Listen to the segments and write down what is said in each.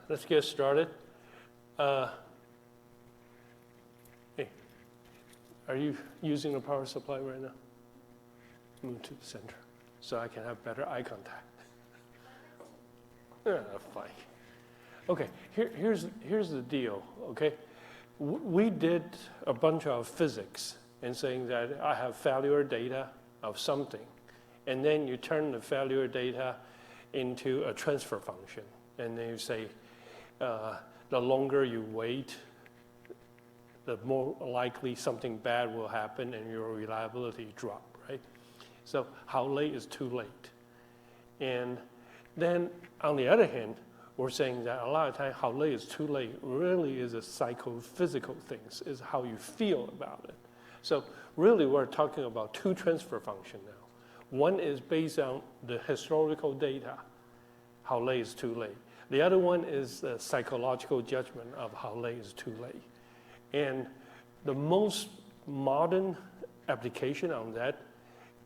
let's get started. Hey, are you using a power supply right now? Move to the center so I can have better eye contact. Fine. Okay, here's the deal, okay? We did a bunch of physics and saying that I have failure data of something, and then you turn the failure data into a transfer function, and then you say the longer you wait, the more likely something bad will happen and your reliability drop, right? So how late is too late? And then on the other hand, we're saying that a lot of times how late is too late really is a psychophysical thing, is how you feel about it. So really we're talking about two transfer functions now. One is based on the historical data, how late is too late. The other one is the psychological judgment of how late is too late. And the most modern application on that,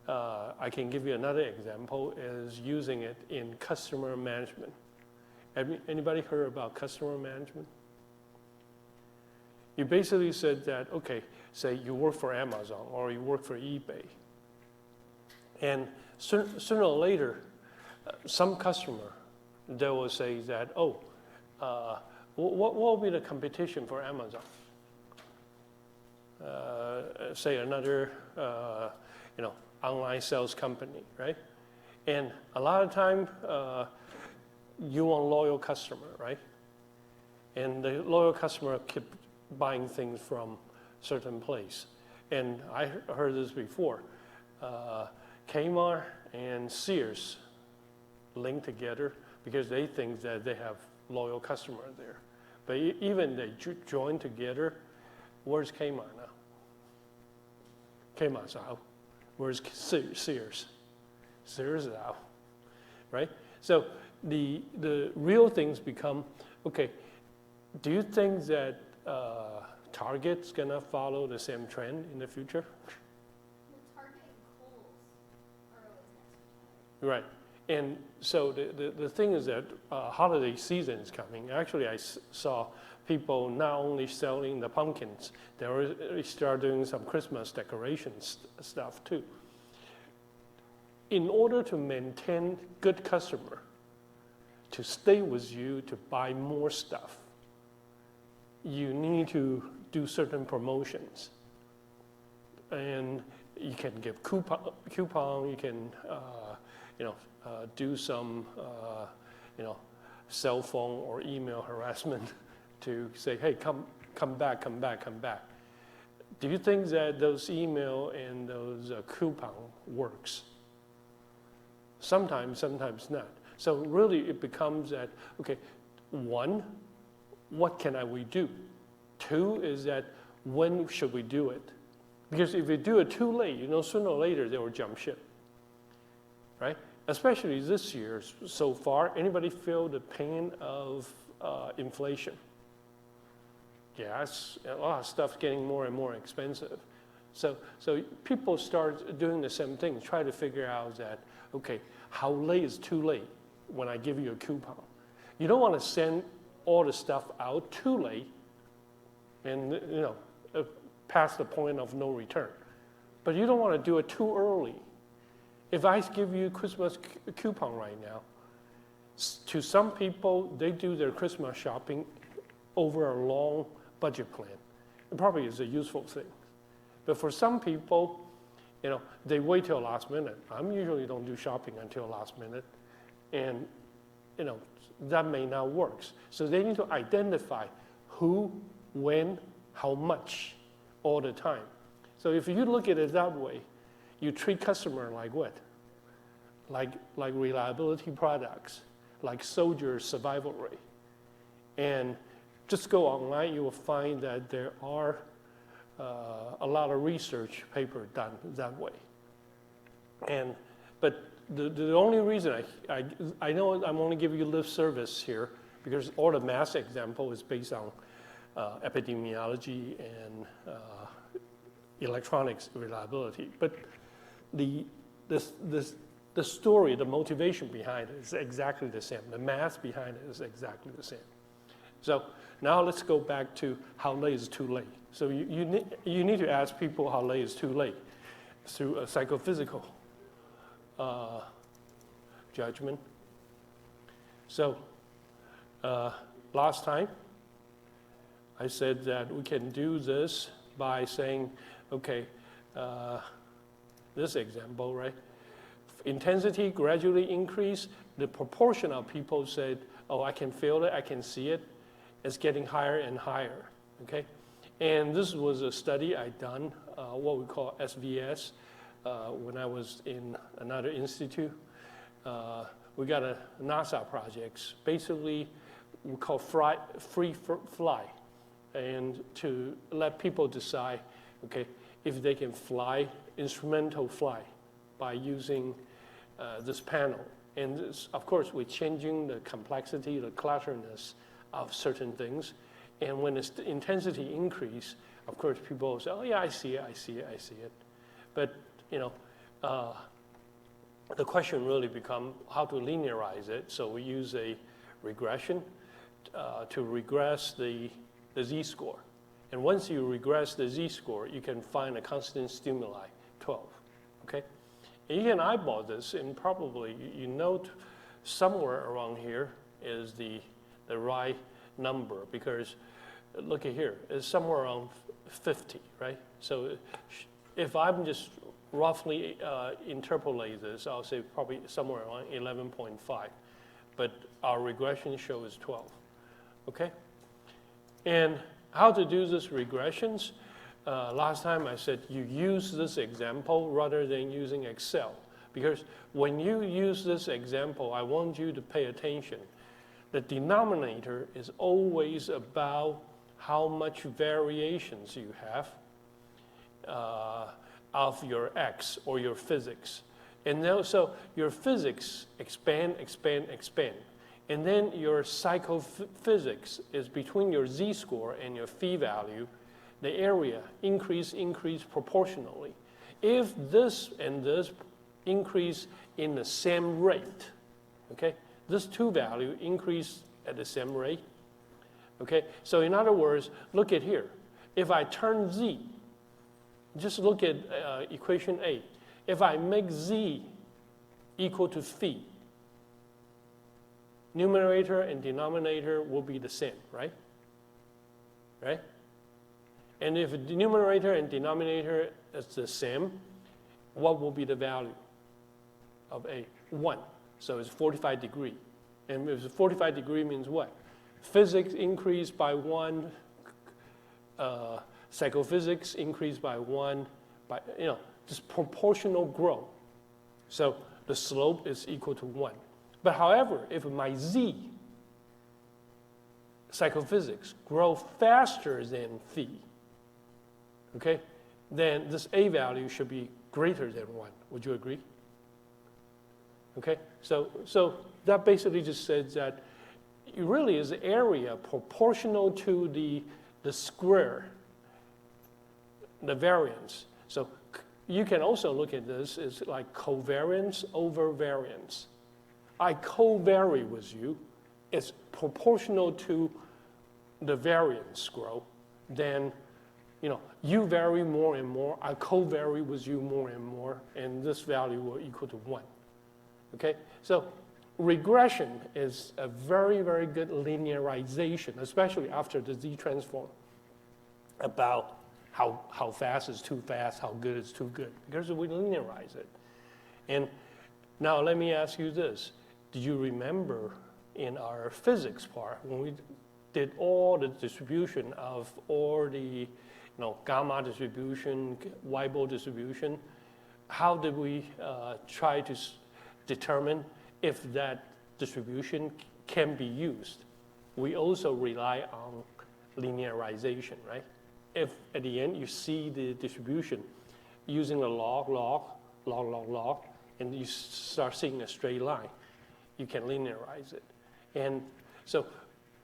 I can give you another example, is using it in customer management. Anybody heard about customer management? You basically said that, okay, say you work for Amazon or you work for eBay. And sooner or later, some customer, they will say that, what will be the competition for Amazon? Say another, online sales company, right? And a lot of time, you want loyal customer, right? And the loyal customer keep buying things from certain place. And I heard this before. Kmart and Sears link together because they think that they have loyal customer there. But even they join together, where's Kmart now? Kmart's out. Where's Sears? Sears is out, right? So the real things become, okay, do you think that Target's gonna follow the same trend in the future? Target and Kohl's are always next to each other. Right. And so the thing is that holiday season is coming. Actually, I saw people not only selling the pumpkins, they already start doing some Christmas decorations stuff too. In order to maintain good customer, to stay with you, to buy more stuff, you need to do certain promotions. And you can give coupon, you can do some cell phone or email harassment to say, hey, come back. Do you think that those email and those coupon works? Sometimes not. So really it becomes that, okay, one, what can we do? Two is that when should we do it? Because if we do it too late, sooner or later they will jump ship, right? Especially this year so far, anybody feel the pain of inflation? Yes, a lot of stuff getting more and more expensive. So people start doing the same thing, try to figure out that, okay, how late is too late when I give you a coupon? You don't want to send all the stuff out too late and, past the point of no return. But you don't want to do it too early. If I give you a Christmas coupon right now, to some people, they do their Christmas shopping over a long budget plan. It probably is a useful thing. But for some people, they wait till last minute. I usually don't do shopping until last minute. And, that may not work. So they need to identify who, when, how much all the time. So if you look at it that way, you treat customer like what? Like reliability products, like soldier survival rate. And just go online, you will find that there are a lot of research paper done that way. But the only reason I know I'm only giving you lip service here because all the math example is based on epidemiology and electronics reliability. But the the story, the motivation behind it is exactly the same. The math behind it is exactly the same. So now let's go back to how late is too late. So you need to ask people how late is too late through a psychophysical judgment. So last time, I said that we can do this by saying, okay, this example, right? Intensity gradually increase. The proportion of people said, oh, I can feel it, I can see it. It's getting higher and higher, okay? And this was a study I done, what we call SVS, when I was in another institute. We got a NASA projects. Basically, we call free fly, and to let people decide, okay, if they can fly, instrumental fly, by using this panel. And this, of course, we're changing the complexity, the clutterness of certain things. And when the intensity increase, of course, people will say, oh yeah, I see it, I see it, I see it. But, you know, the question really becomes how to linearize it. So we use a regression to regress the z-score. And once you regress the z-score, you can find a constant stimuli, 12, okay? And you can eyeball this, and probably you note somewhere around here is the right number, because look at here, it's somewhere around 50, right? So if I'm just roughly interpolate this, I'll say probably somewhere around 11.5, but our regression shows 12, okay? And how to do this regressions? Last time I said you use this example rather than using Excel, because when you use this example, I want you to pay attention. The denominator is always about how much variations you have of your X or your physics. And then, so your physics expand, expand, expand. And then your psychophysics is between your z-score and your phi value, the area increase proportionally. If this and this increase in the same rate, okay, this two value increase at the same rate, okay? So in other words, look at here. If I turn z, just look at equation A. If I make z equal to phi, numerator and denominator will be the same, right? Right? And if the numerator and denominator is the same, what will be the value of A? 1. So it's 45 degrees. And if it's 45 degrees means what? Physics increased by 1, psychophysics increased by 1, by, you know, just proportional growth. So the slope is equal to 1. But however, if my z, psychophysics, grow faster than phi, okay, then this A value should be greater than 1. Would you agree? Okay, so that basically just says that it really is area proportional to the square, the variance. So you can also look at this as like covariance over variance. I co-vary with you. It's proportional to the variance growth. Then, you know, you vary more and more. I co-vary with you more and more, and this value will equal to 1. Okay, so regression is a very, very good linearization, especially after the Z transform, about how fast is too fast, how good is too good, because we linearize it. And now let me ask you this. Do you remember in our physics part, when we did all the distribution of all the, you know, gamma distribution, Weibull distribution, how did we try to determine if that distribution can be used? We also rely on linearization, right? If at the end you see the distribution using the log, and you start seeing a straight line, you can linearize it. And so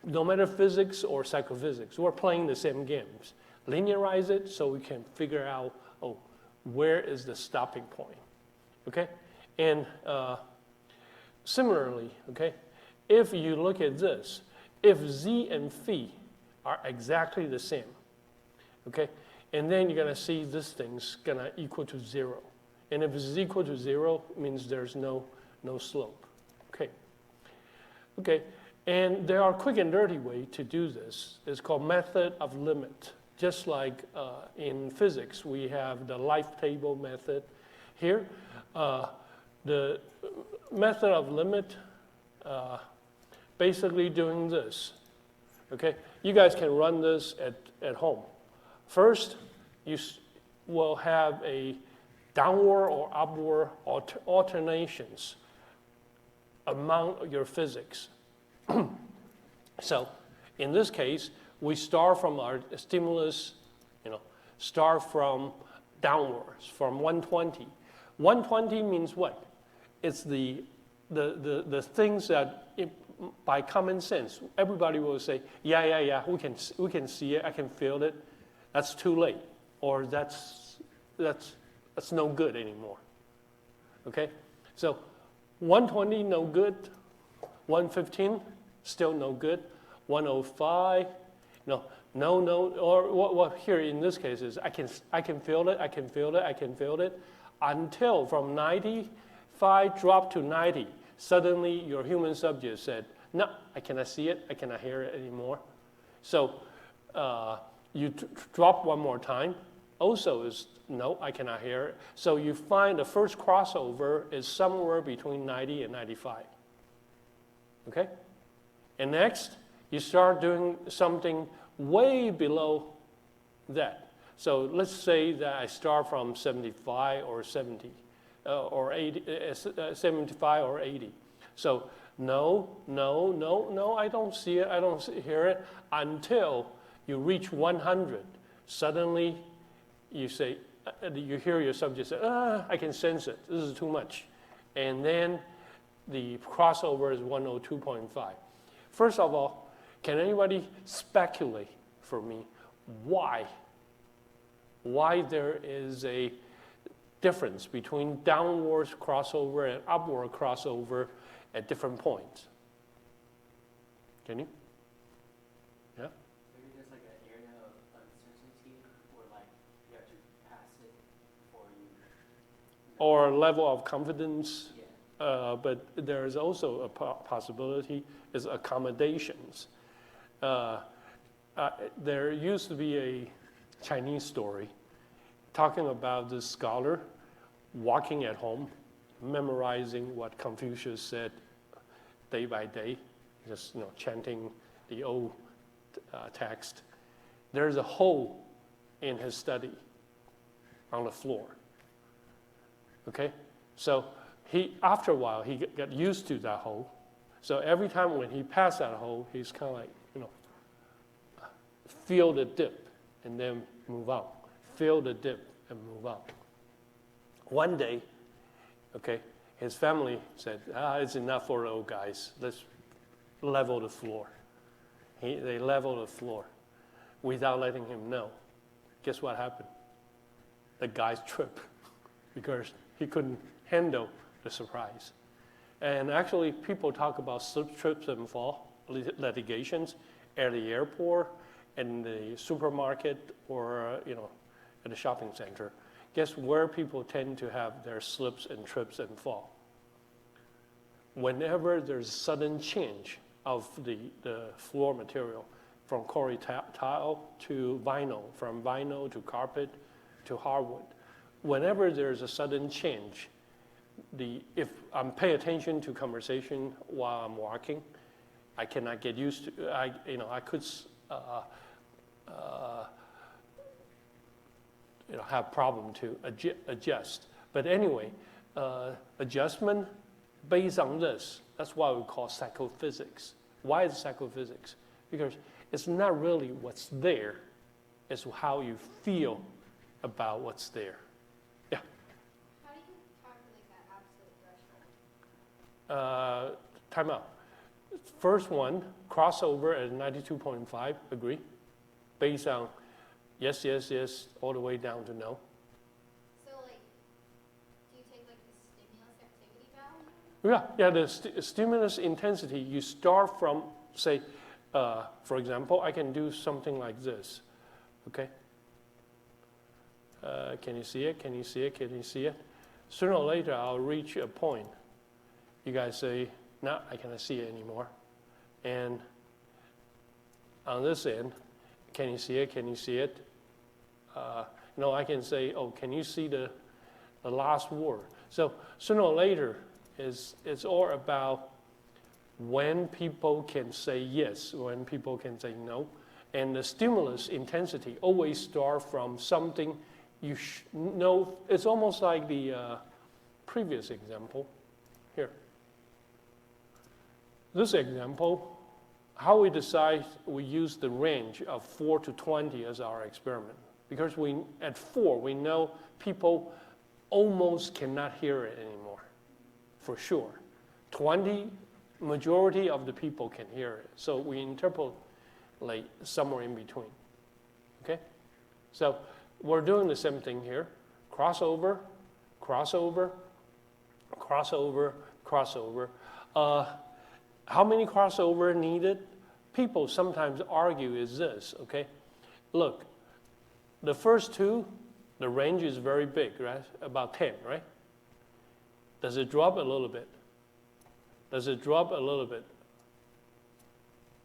no matter physics or psychophysics, we're playing the same games. Linearize it so we can figure out, oh, where is the stopping point, okay? And similarly, okay, if you look at this, if z and phi are exactly the same, okay, and then you're going to see this thing's going to equal to 0. And if it's equal to 0, it means there's no slope. Okay. Okay. And there are quick and dirty way to do this. It's called method of limit. Just like in physics, we have the life table method. Here, the method of limit basically doing this. Okay, you guys can run this at home. First, you will have a downward or upward alternations among your physics. So, in this case, we start from our stimulus, start from downwards, from 120. 120 means what? It's the things that, by common sense, everybody will say, yeah, we can see it, I can feel it. That's too late, or that's no good anymore. Okay, so 120 no good, 115 still no good, 105 no, or what here in this case is I can feel it until from 95 drop to 90. Suddenly your human subject said, no, I cannot see it, I cannot hear it anymore. So you drop one more time, also is no, I cannot hear it. So you find the first crossover is somewhere between 90 and 95. Okay? And next, you start doing something way below that. So let's say that I start from 75 or 70 or 80, 75 or 80. So no, I don't see it, I don't hear it until you reach 100. Suddenly, you say, you hear your subject say, I can sense it, this is too much. And then the crossover is 102.5. First of all, can anybody speculate for me why there is a difference between downward crossover and upward crossover at different points? Can you? Yeah? Maybe there's like an area of uncertainty where like you have to pass it before you. Or level of confidence. Yeah. But there is also a possibility is accommodations. There used to be a Chinese story talking about this scholar walking at home, memorizing what Confucius said day by day, just chanting the old text. There's a hole in his study on the floor. Okay, so after a while he got used to that hole. So every time when he passed that hole, he's kind of like feel the dip and then move out. Feel the dip and move out. One day, okay, his family said, it's enough for the old guys. Let's level the floor. They leveled the floor without letting him know. Guess what happened? The guys tripped because he couldn't handle the surprise. And actually, people talk about slip, trips, and fall litigations at the airport, in the supermarket, or at the shopping center. Guess where people tend to have their slips and trips and fall? Whenever there's sudden change of the floor material, from corey tile to vinyl, from vinyl to carpet to hardwood. Whenever there's a sudden change, if I'm paying attention to conversation while I'm walking, I cannot get used to. I could have problem to adjust. But anyway, adjustment based on this. That's why we call psychophysics. Why is psychophysics? Because it's not really what's there, it's how you feel about what's there. Yeah. How do you calculate that absolute threshold? Time out. First one, crossover at 92.5, agree? Based on yes, all the way down to no. So, like, do you take, like, the stimulus, take Yeah. The stimulus intensity, you start from, say, for example, I can do something like this, okay? Can you see it? Can you see it? Can you see it? Sooner or later, I'll reach a point. You guys say, no, I cannot see it anymore. And on this end, can you see it? Can you see it? No, I can say, oh, can you see the last word? So sooner or later, it's all about when people can say yes, when people can say no. And the stimulus intensity always starts from something you know. It's almost like the previous example here. This example, how we decide, we use the range of 4 to 20 as our experiment. Because at 4, we know people almost cannot hear it anymore, for sure. 20, majority of the people can hear it. So we interpolate somewhere in between, okay? So we're doing the same thing here. Crossover, crossover, crossover, crossover. How many crossover needed? People sometimes argue is this, okay? Look, the first two, the range is very big, right? About 10, right? Does it drop a little bit? Does it drop a little bit?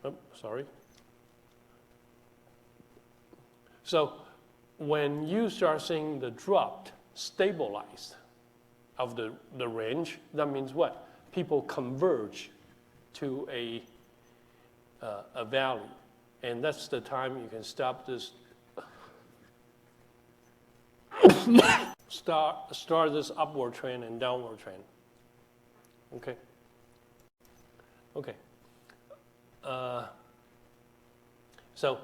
Oh, sorry. So when you start seeing the drop stabilized of the range, that means what? People converge to a value. And that's the time you can stop this, start this upward trend and downward trend. Okay? Okay. So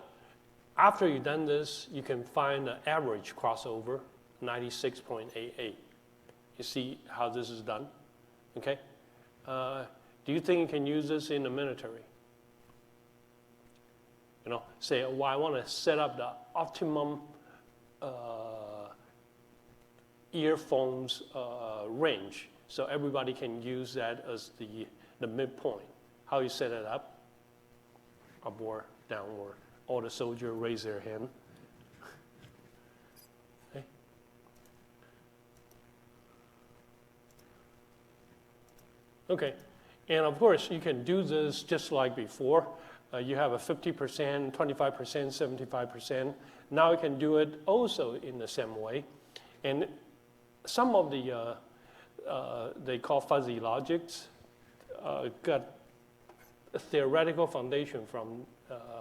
after you've done this, you can find the average crossover, 96.88. You see how this is done? Okay? Do you think you can use this in the military? You know, say, well, I want to set up the optimum earphones range, so everybody can use that as the midpoint. How you set it up? Upward, downward. All the soldiers raise their hand. Okay. Okay. And of course, you can do this just like before. You have a 50%, 25%, 75%. Now you can do it also in the same way. And some of the, they call fuzzy logics, got a theoretical foundation from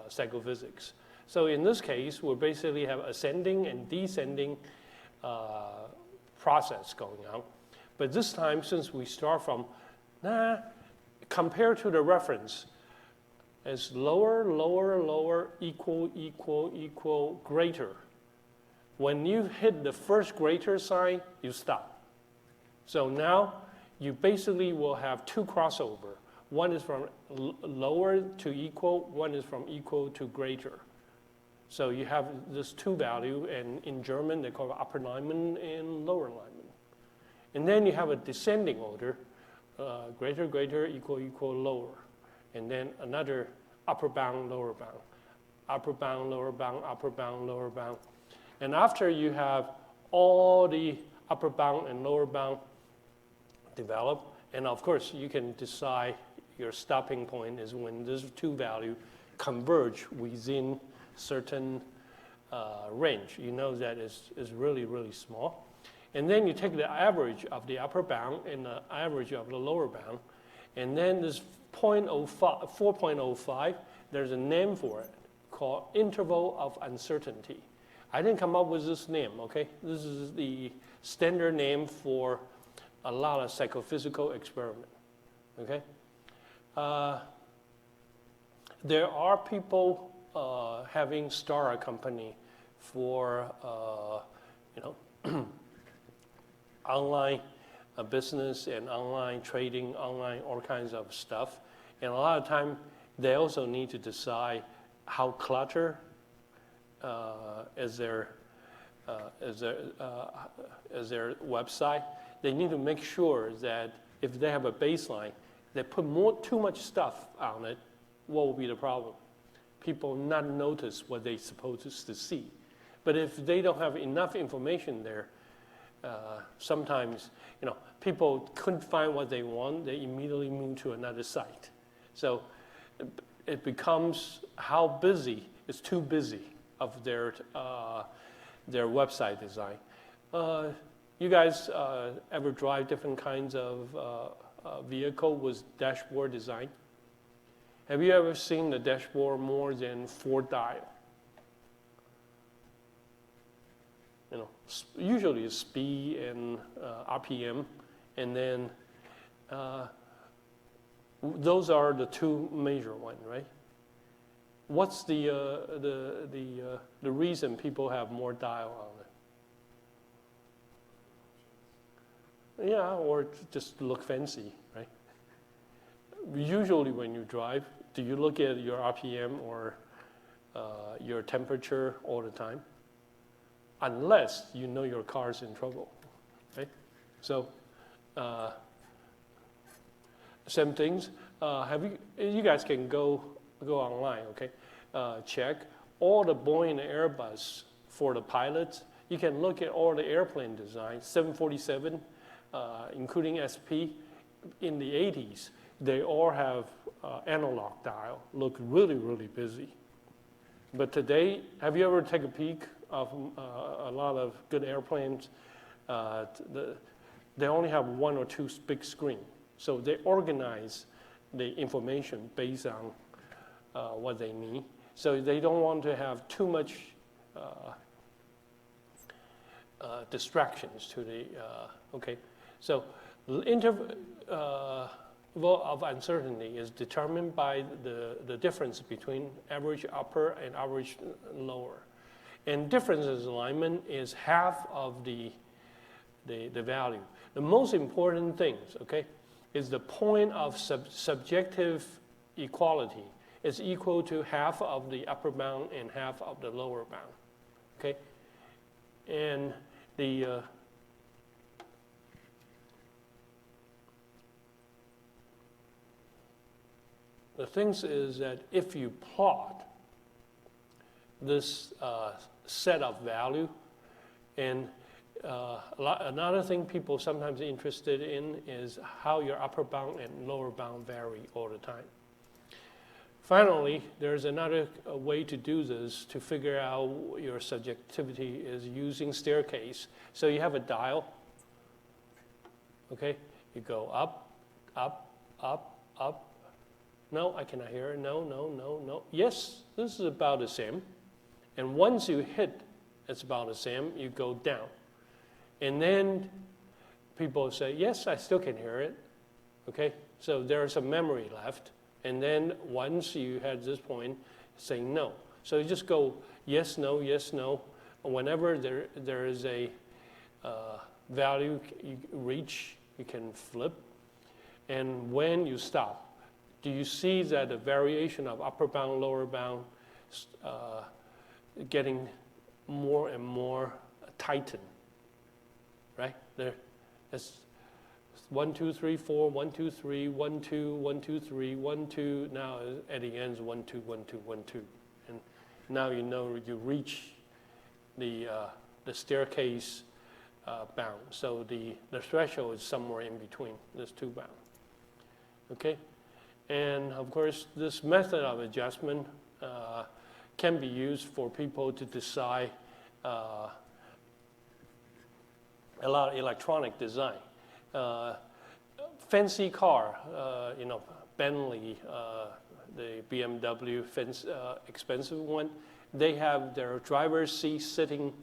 psychophysics. So in this case, we basically have ascending and descending process going on. But this time, since we start from, compared to the reference, it's lower, lower, lower, equal, equal, equal, greater. When you hit the first greater sign, you stop. So now you basically will have two crossover. One is from lower to equal, one is from equal to greater. So you have this two value, and in German they call it upper alignment and lower alignment. And then you have a descending order, greater, greater, equal, equal, lower. And then another upper bound, lower bound, upper bound, lower bound, upper bound, lower bound. And after you have all the upper bound and lower bound developed, and of course you can decide your stopping point is when these two values converge within certain range. You know that is really, really small. And then you take the average of the upper bound and the average of the lower bound, and then this 4.05, there's a name for it called interval of uncertainty. I didn't come up with this name, okay? This is the standard name for a lot of psychophysical experiment, okay? There are people having started a company for, online business and online trading, online all kinds of stuff. And a lot of time, they also need to decide how clutter is their website. They need to make sure that if they have a baseline, they put too much stuff on it, what will be the problem? People not notice what they're supposed to see. But if they don't have enough information there, sometimes people couldn't find what they want, they immediately move to another site. So it becomes how busy, it's too busy of their website design. You guys ever drive different kinds of vehicle with dashboard design? Have you ever seen the dashboard more than 4 dial? Usually it's speed and RPM, and then those are the 2 major ones, right? What's the reason people have more dial on it? Yeah, or just look fancy, right? Usually when you drive, do you look at your RPM or your temperature all the time? Unless you know your car's in trouble, right? So, same things. You guys can go online, okay? Check all the Boeing and Airbus for the pilots. You can look at all the airplane designs, 747, including SP, in the 80s. They all have analog dial, look really, really busy. But today, have you ever taken a peek of a lot of good airplanes? They only have 1 or 2 big screens. So they organize the information based on what they need. So they don't want to have too much distractions to the, okay. So the interval of uncertainty is determined by the difference between average upper and average lower. And difference in alignment is half of the value. The most important things, okay, is the point of subjective equality is equal to half of the upper bound and half of the lower bound, okay? And the things is that if you plot this set of value, and another thing people sometimes interested in is how your upper bound and lower bound vary all the time. Finally, there's another way to do this to figure out your subjectivity is using staircase. So you have a dial, okay? You go up, up, up, up. No, I cannot hear it. No, no, no, no. Yes, this is about the same. And once you hit, it's about the same, you go down. And then people say, yes, I still can hear it, okay? So there's some memory left. And then once you had this point, say no. So you just go yes, no, yes, no. Whenever there is a value you reach, you can flip. And when you stop, do you see that the variation of upper bound, lower bound getting more and more tightened, right? That's 1, 2, 3, 4, 1, 2, 3, 1, 2, 1, 2, 3, 1, 2. Now at the end is 1, 2, 1, 2, 1, 2. And now you know you reach the staircase bound. So the threshold is somewhere in between these 2 bounds. Okay? And of course, this method of adjustment can be used for people to decide a lot of electronic design. Fancy car, Bentley, the BMW, expensive one, they have their driver's seat sitting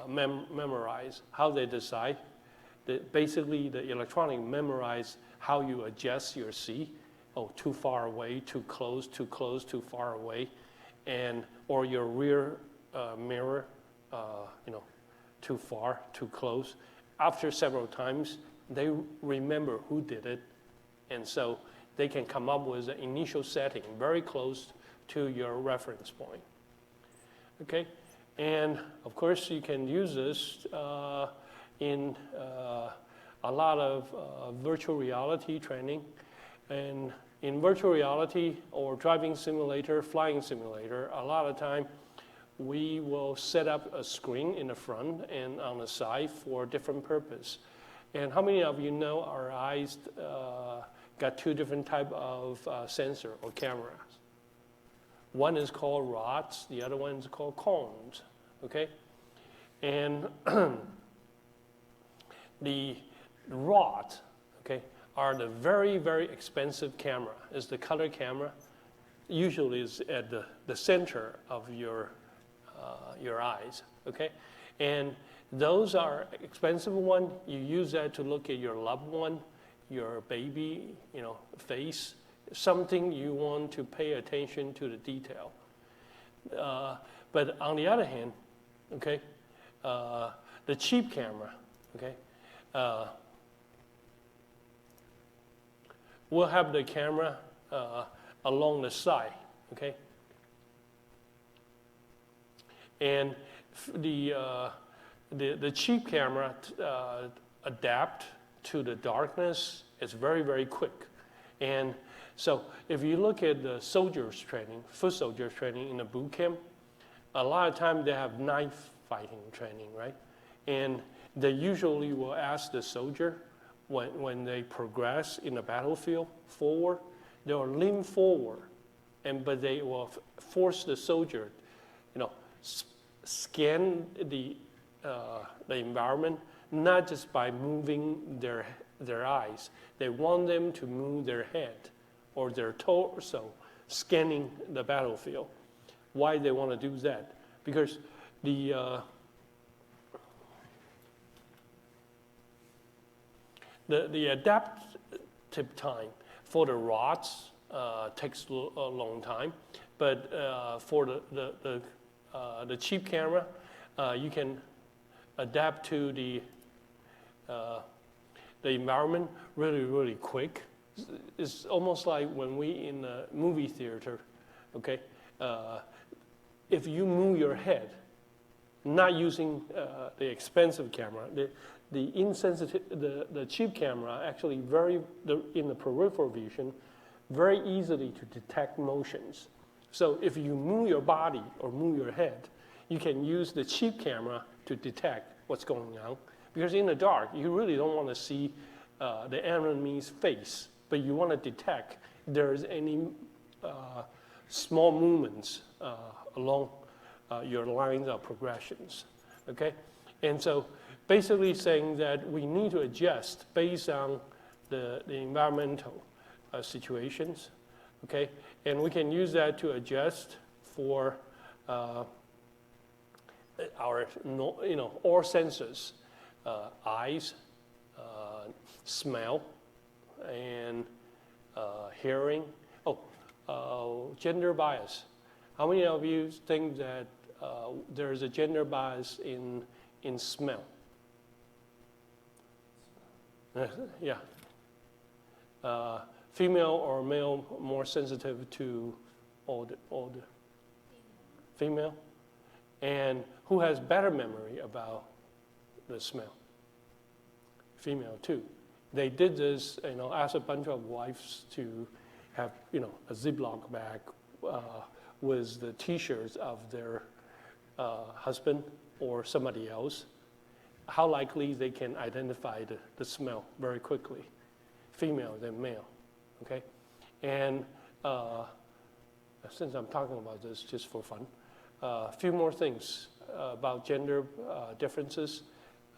memorized. How they decide? Basically, the electronic memorize how you adjust your seat. Oh, too far away, too close, too far away, or your rear mirror, too far, too close. After several times, they remember who did it, and so they can come up with an initial setting very close to your reference point. Okay, and of course you can use this in a a lot of virtual reality training. And in virtual reality or driving simulator, flying simulator, a lot of time we will set up a screen in the front and on the side for different purpose. And how many of you know our eyes got two different type of sensor or cameras? One is called rods, the other one is called cones, okay? And the rods, okay, are the very, very expensive camera. It's the color camera. Usually is at the center of your eyes, okay? And those are expensive one. You use that to look at your loved one, your baby, face, something you want to pay attention to the detail. But on the other hand, okay, the cheap camera, okay, we'll have the camera along the side, okay? And the cheap camera adapt to the darkness. It's very, very quick. And so if you look at the soldiers training, foot soldiers training in the boot camp, a lot of times they have knife fighting training, right? And they usually will ask the soldier when they progress in the battlefield forward, they'll lean forward, but they will force the soldier, scan the environment, not just by moving their eyes. They want them to move their head or their torso, scanning the battlefield. Why they want to do that? Because the adaptive time for the rods takes a long time, but for the cheap camera, you can adapt to the environment really, really quick. It's almost like when we in the movie theater, okay? If you move your head, not using the expensive camera, the cheap camera actually in the peripheral vision, very easily to detect motions. So if you move your body or move your head, you can use the cheap camera to detect what's going on. Because in the dark, you really don't want to see the enemy's face, but you want to detect if there's any small movements along your lines of progressions, okay? And so basically saying that we need to adjust based on the environmental situations, okay? And we can use that to adjust for our, all senses, eyes, smell, and hearing. Gender bias. How many of you think that there's a gender bias in smell? Yeah. Female or male more sensitive to older? Female? And who has better memory about the smell? Female too. They did this, asked a bunch of wives to have, a Ziploc bag with the T-shirts of their husband or somebody else. How likely they can identify the smell very quickly, female than male, okay? And since I'm talking about this just for fun, a few more things about gender differences.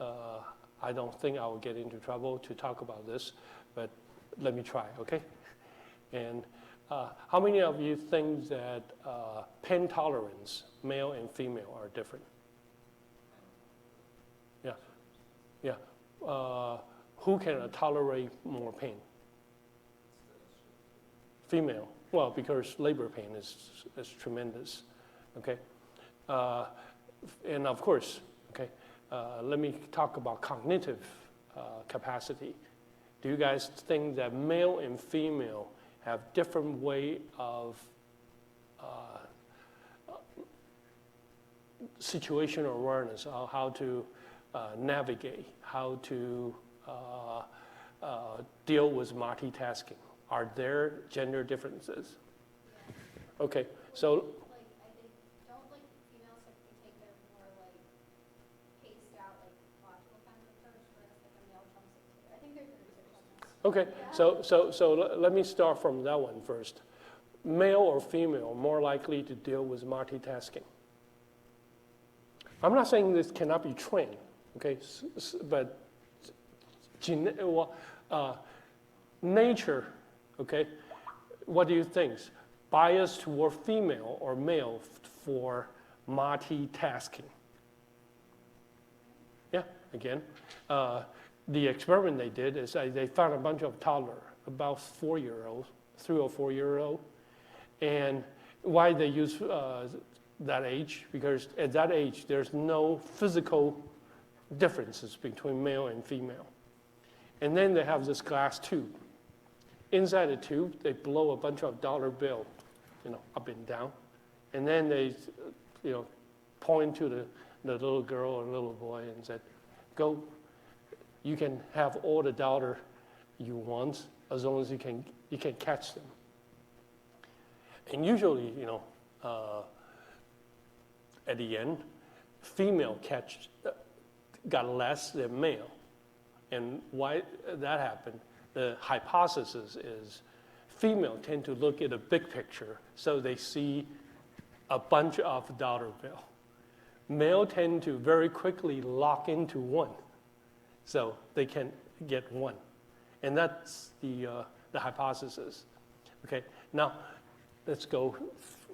I don't think I will get into trouble to talk about this, but let me try, okay? And how many of you think that pain tolerance, male and female, are different? Yeah. Who can tolerate more pain? Female. Well, because labor pain is tremendous, okay? And of course, okay, let me talk about cognitive capacity. Do you guys think that male and female have different way of situational awareness, how to navigate, how to deal with multitasking? Are there gender differences? Yeah. Okay, so Like, I think, don't like females typically take their more like paced out, like logical kind of approach, whereas like a male trumps it too. I think there's been research on this. okay, Yeah. so let me start from that one first. Male or female more likely to deal with multitasking? I'm not saying this cannot be trained, okay, but nature, okay, what do you think? Bias toward female or male for multitasking? Yeah, again, the experiment they did is they found a bunch of toddlers, about 4-year-olds, 3 or 4-year-old, and why they use that age? Because at that age, there's no physical differences between male and female. And then they have this glass tube. Inside the tube, they blow a bunch of dollar bill, up and down. And then they, point to the little girl or little boy and said, go, you can have all the dollar you want as long as you can catch them. And usually, at the end, female got less than male. And why that happened, the hypothesis is female tend to look at a big picture, so they see a bunch of dollar bill. Male tend to very quickly lock into one, so they can get one. And that's the hypothesis. Okay, now let's go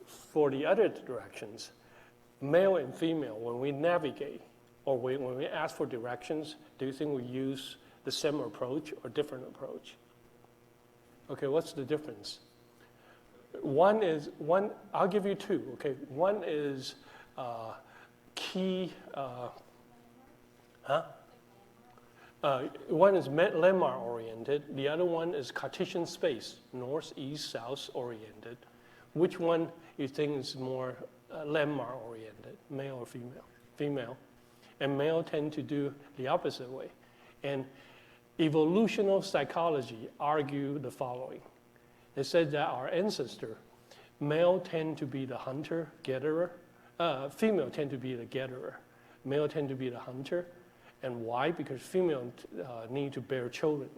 for the other directions. Male and female, when we navigate or when we ask for directions, do you think we use the same approach or different approach? Okay, what's the difference? I'll give you two, okay? One is key, one is landmark oriented, the other one is Cartesian space, north, east, south oriented. Which one you think is more landmark oriented, male or female? Female. And male tend to do the opposite way. And evolutional psychology argue the following. They said that our ancestor, male tend to be the hunter, gatherer, female tend to be the gatherer, male tend to be the hunter. And why? Because female need to bear children.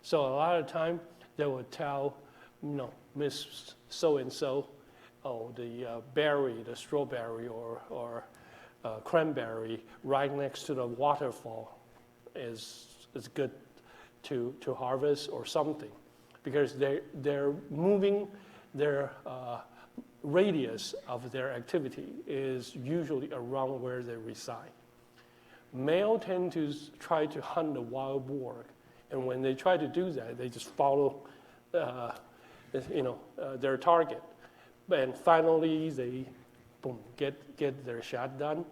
So a lot of time they will tell, Miss so-and-so, the berry, the strawberry or cranberry right next to the waterfall is good to harvest or something, because they're moving their radius of their activity is usually around where they reside. Male tend to try to hunt the wild boar, and when they try to do that, they just follow their target. And finally, they get their shot done.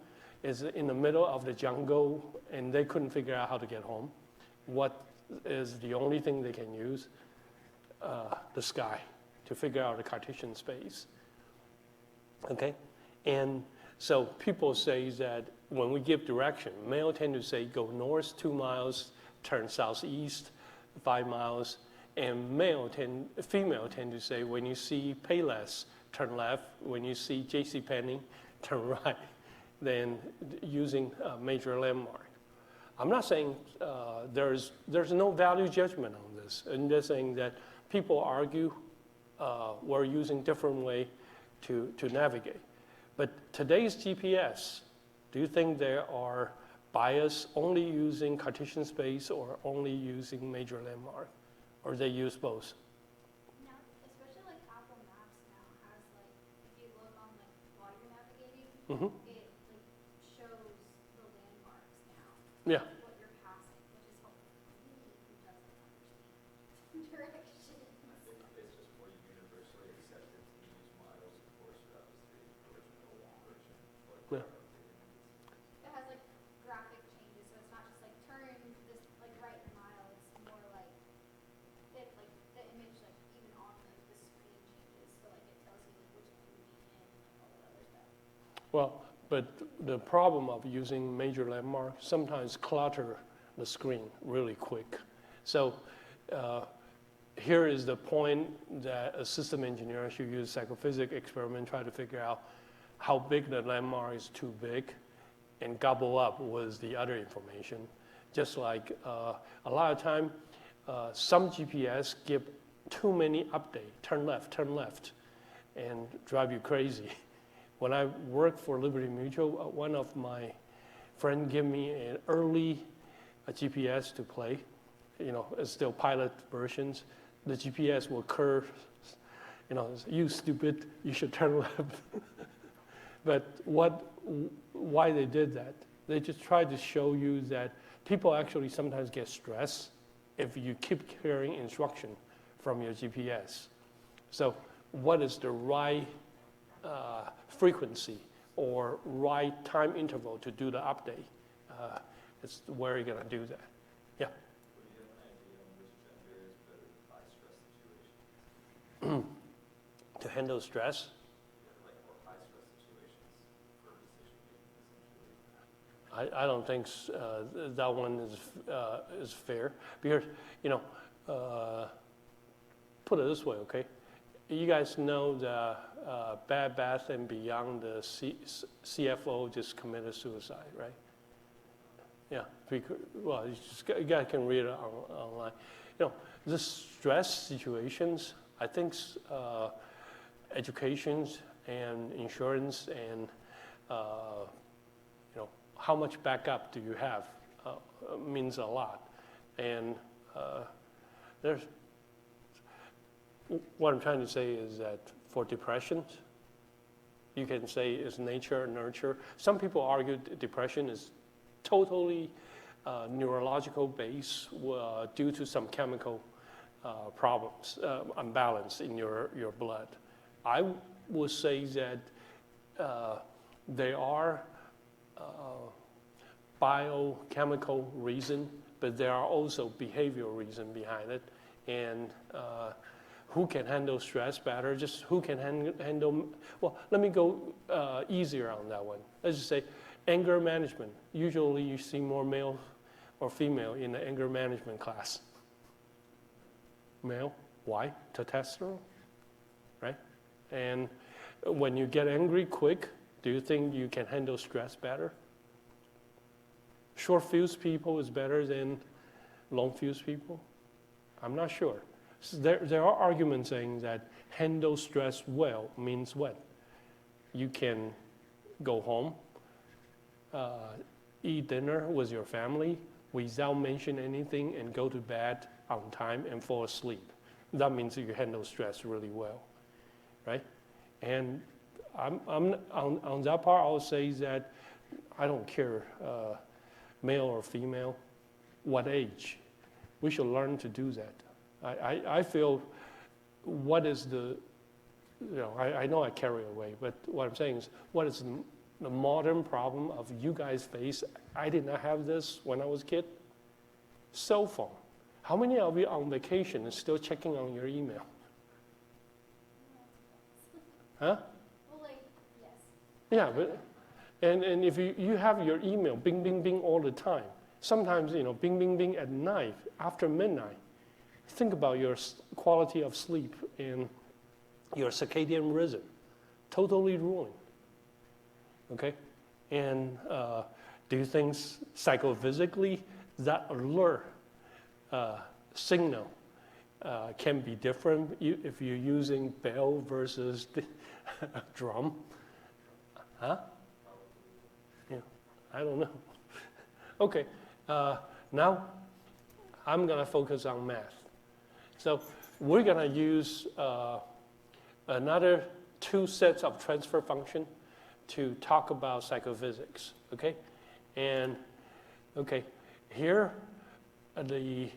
Is in the middle of the jungle, and they couldn't figure out how to get home. What is the only thing they can use? The sky to figure out the Cartesian space. Okay, and so people say that when we give direction, male tend to say go north 2 miles, turn southeast 5 miles, and female tend to say when you see Payless, turn left. When you see JCPenney, turn right. Then using a major landmark. I'm not saying there's no value judgment on this. I'm just saying that people argue we're using different way to navigate. But today's GPS, do you think there are bias only using Cartesian space or only using major landmark? Or they use both? Now, especially like Apple Maps now has like, if you look on like while you're navigating, Mm-hmm. it like shows the landmarks now. Yeah. What you're passing, which is helpful for me who doesn't understand directions. It's just more universally accepted to use miles, of course, that was the original long version. Yeah. It has like graphic changes, so it's not just like turn this like right mile. It's more like it like the image like even on the screen changes, so like it tells you like which one to be in and all that other stuff. Well, but the problem of using major landmark sometimes clutter the screen really quick. So here is the point that a system engineer should use psychophysics experiment, try to figure out how big the landmark is too big and gobble up with the other information. Just like a lot of time, some GPS give too many updates, turn left, and drive you crazy. When I worked for Liberty Mutual, one of my friends gave me an early GPS to play. It's still pilot versions. The GPS will curve, you stupid, you should turn left. But why they did that? They just tried to show you that people actually sometimes get stressed if you keep hearing instruction from your GPS. So what is the right frequency or right time interval to do the update? It's where you're going to do that. Yeah? Would you have an idea on which gender is better in high-stress situations? To handle stress? Like more high-stress situations for decision-making, essentially. I don't think that one is fair because put it this way, okay? You guys know the Bed Bath & Beyond, the CFO just committed suicide, right? Yeah. Well, you guys can read it online. The stress situations. I think education and insurance and how much backup do you have means a lot. And what I'm trying to say is that for depression, you can say it's nature and nurture. Some people argue depression is totally neurological based due to some chemical problems, imbalance in your blood. I would say that there are biochemical reason, but there are also behavioral reason behind it. And who can handle stress better? Just who can handle, well, let me go easier on that one. Let's just say anger management. Usually you see more male or female in the anger management class. Male, why? Testosterone, right? And when you get angry quick, do you think you can handle stress better? Short fuse people is better than long fuse people? I'm not sure. So there are arguments saying that handle stress well means what? You can go home, eat dinner with your family without mentioning anything and go to bed on time and fall asleep. That means you handle stress really well, right? And I'm on that part, I'll say that I don't care, male or female, what age. We should learn to do that. I feel what is the, I know I carry away, but what I'm saying is what is the modern problem of you guys face? I did not have this when I was a kid. Cell phone. How many of you on vacation and still checking on your email? Huh? Well, yes. Yeah, but, and if you have your email, bing, bing, bing all the time, sometimes, bing, bing, bing at night, after midnight, think about your quality of sleep and your circadian rhythm, totally ruined, okay? And do you think psychophysically that alert signal can be different if you're using bell versus the drum? Huh? Yeah, I don't know. Okay, now I'm gonna focus on math. So we're gonna use another 2 sets of transfer function to talk about psychophysics, okay? And, okay, here are the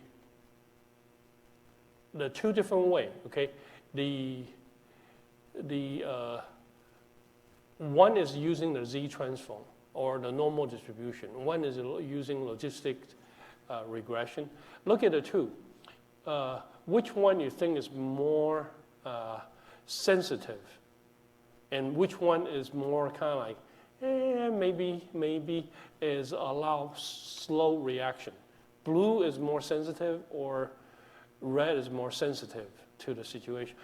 2 different ways, okay? The one is using the Z transform or the normal distribution. One is using logistic regression. Look at the 2. Which one you think is more sensitive? And which one is more kind of like, maybe is allow slow reaction? blue is more sensitive or red is more sensitive to the situation.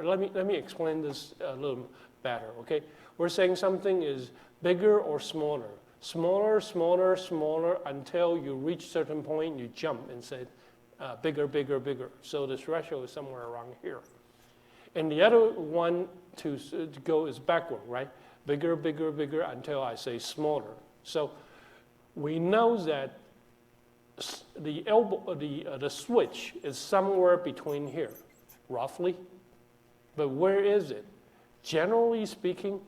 Let me explain this a little better, okay? We're saying something is bigger or smaller. Smaller, smaller, smaller, until you reach certain point, you jump and say bigger, bigger, bigger. So the threshold is somewhere around here. And the other one to go is backward, right? Bigger, bigger, bigger, until I say smaller. So we know that the switch is somewhere between here, roughly. But where is it? Generally speaking,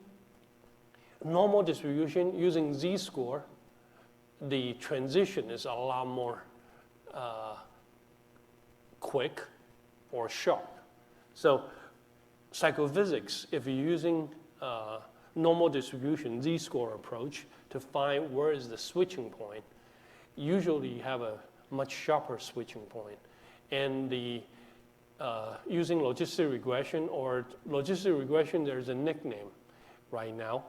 normal distribution using z-score, the transition is a lot more quick or sharp. So psychophysics, if you're using normal distribution z-score approach to find where is the switching point, usually you have a much sharper switching point. And the using logistic regression or logistic regression, there's a nickname right now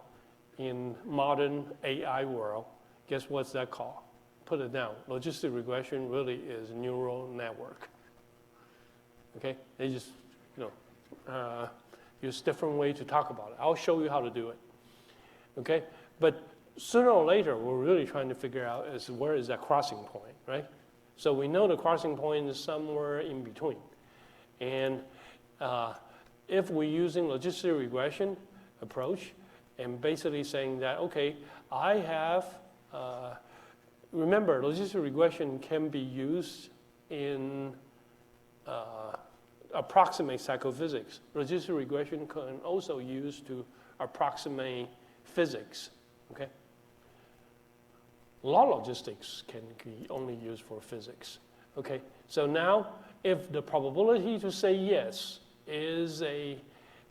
in modern AI world. Guess what's that called? Put it down. Logistic regression really is neural network. Okay, they just use different way to talk about it. I'll show you how to do it. Okay, but sooner or later, we're really trying to figure out is where is that crossing point, right? So we know the crossing point is somewhere in between. And if we're using logistic regression approach and basically saying that, okay, I have, remember, logistic regression can be used in approximate psychophysics. Logistic regression can also use to approximate physics, okay? Law logistics can be only used for physics, okay? So now, if the probability to say yes is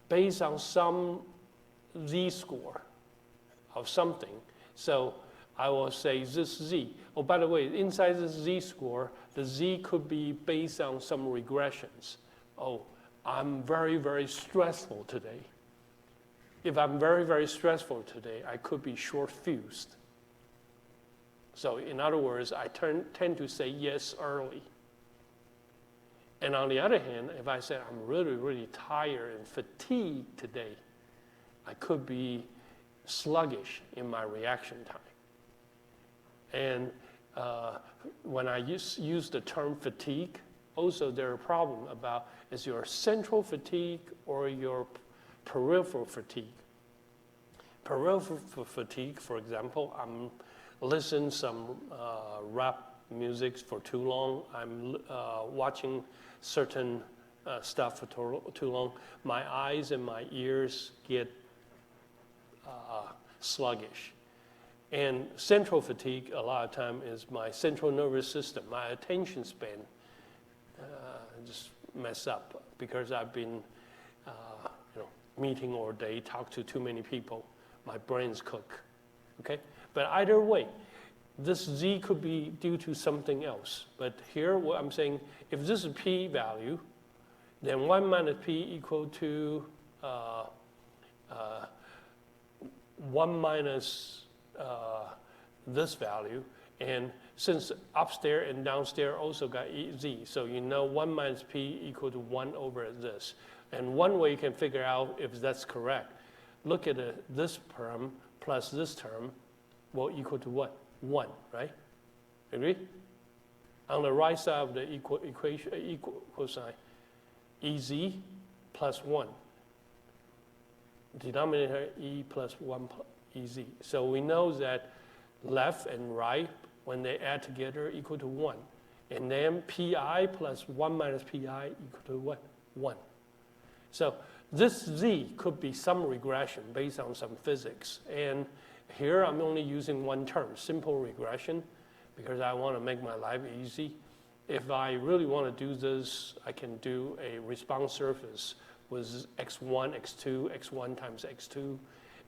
based on some z-score of something, so I will say this z. Oh, by the way, inside this z-score, the z could be based on some regressions. Oh, I'm very, very stressful today. If I'm very, very stressful today, I could be short-fused. So in other words, I tend to say yes early. And on the other hand, if I say I'm really, really tired and fatigued today, I could be sluggish in my reaction time. And when I use the term fatigue, also there's a problem about is your central fatigue or your peripheral fatigue. Peripheral fatigue, for example, I'm listening some rap music for too long. I'm watching certain stuff for too long. My eyes and my ears get sluggish. And central fatigue, a lot of time, is my central nervous system. My attention span just mess up because I've been meeting all day, talk to too many people. My brain's cook, okay? But either way, this z could be due to something else. But here, what I'm saying, if this is p value, then 1 minus p equal to 1 minus this value. And since upstairs and downstairs also got z, so you know 1 minus p equal to 1 over this. And one way you can figure out if that's correct, look at this term plus this term will equal to what? 1, right? Agree? On the right side of the equal sign, ez plus 1. Denominator e plus 1 ez. So we know that left and right, when they add together, equal to 1. And then pi plus 1 minus pi equal to what? 1. So this z could be some regression based on some physics. And here I'm only using one term, simple regression, because I want to make my life easy. If I really want to do this, I can do a response surface with x1, x2, x1 times x2,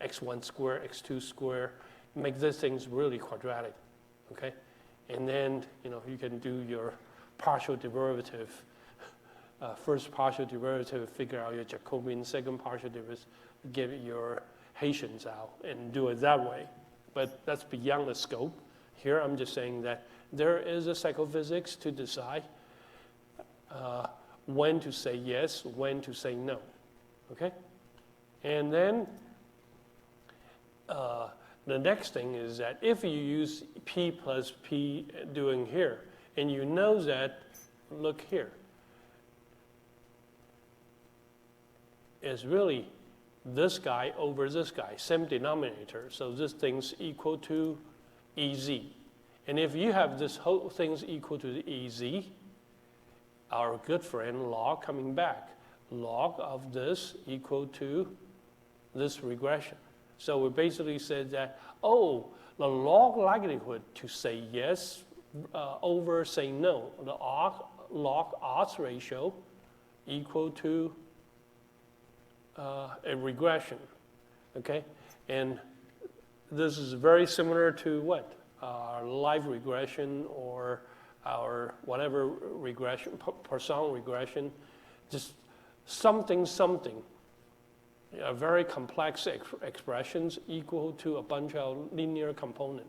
x1 square, x2 square, make these things really quadratic, okay? And then, you can do your partial derivative, first partial derivative, figure out your Jacobian, second partial derivative, get your Haitians out and do it that way. But that's beyond the scope. Here I'm just saying that there is a psychophysics to decide when to say yes, when to say no. Okay? And then the next thing is that if you use P plus P doing here, and you know that, look here, is really this guy over this guy, same denominator. So this thing's equal to EZ. And if you have this whole thing's equal to the EZ, our good friend log coming back, log of this equal to this regression. So we basically said that, oh, the log likelihood to say yes over say no, the log odds ratio equal to a regression, okay? And this is very similar to what? Our live regression or our whatever regression, Poisson regression, just something, very complex expressions equal to a bunch of linear component,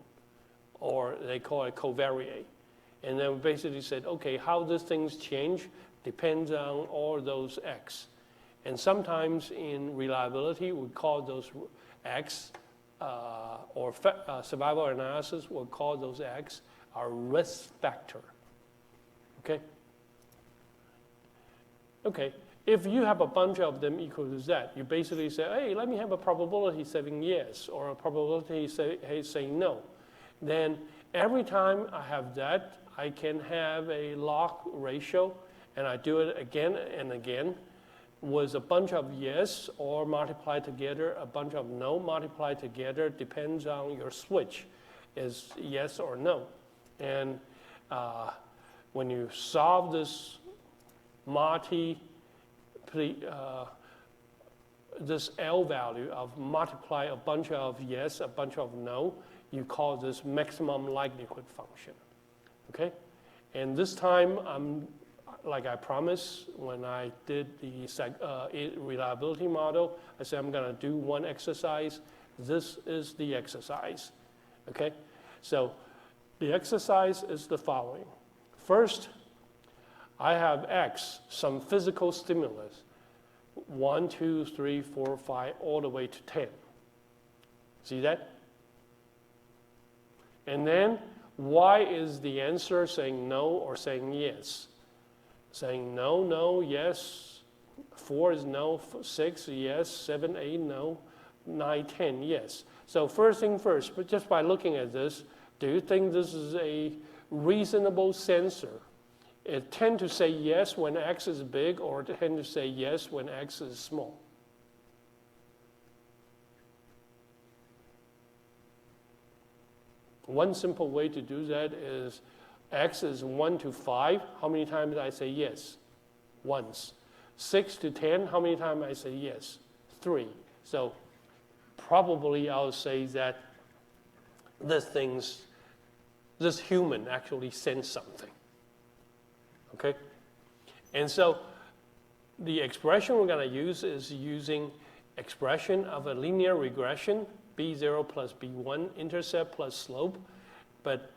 or they call it covariate. And then we basically said, okay, how these things change depends on all those x. And sometimes in reliability, we call those x, or survival analysis, we'll call those x our risk factor. Okay? Okay, if you have a bunch of them equal to z, you basically say, hey, let me have a probability saying yes, or a probability saying no. Then every time I have that, I can have a log ratio, and I do it again and again, with a bunch of yes or multiplied together, a bunch of no multiplied together, depends on your switch, is yes or no. And when you solve this this L value of multiply a bunch of yes, a bunch of no, you call this maximum likelihood function, okay? And this time, like I promised when I did the reliability model, I said I'm going to do one exercise. This is the exercise, okay? So the exercise is the following. First, I have X, some physical stimulus, 1, 2, 3, 4, 5, all the way to 10. See that? And then Y is the answer saying no or saying yes. Saying no, no, yes, 4 is no, 6, yes, 7, 8, no, 9, 10, yes. So first thing first, but just by looking at this, do you think this is a reasonable sensor? It tend to say yes when X is big, or tend to say yes when X is small? One simple way to do that is X is 1 to 5, how many times did I say yes? Once. 6 to 10, how many times I say yes? 3. So probably I'll say that this human actually sends something. Okay? And so the expression we're going to use is using expression of a linear regression, B0 plus B1, intercept plus slope. But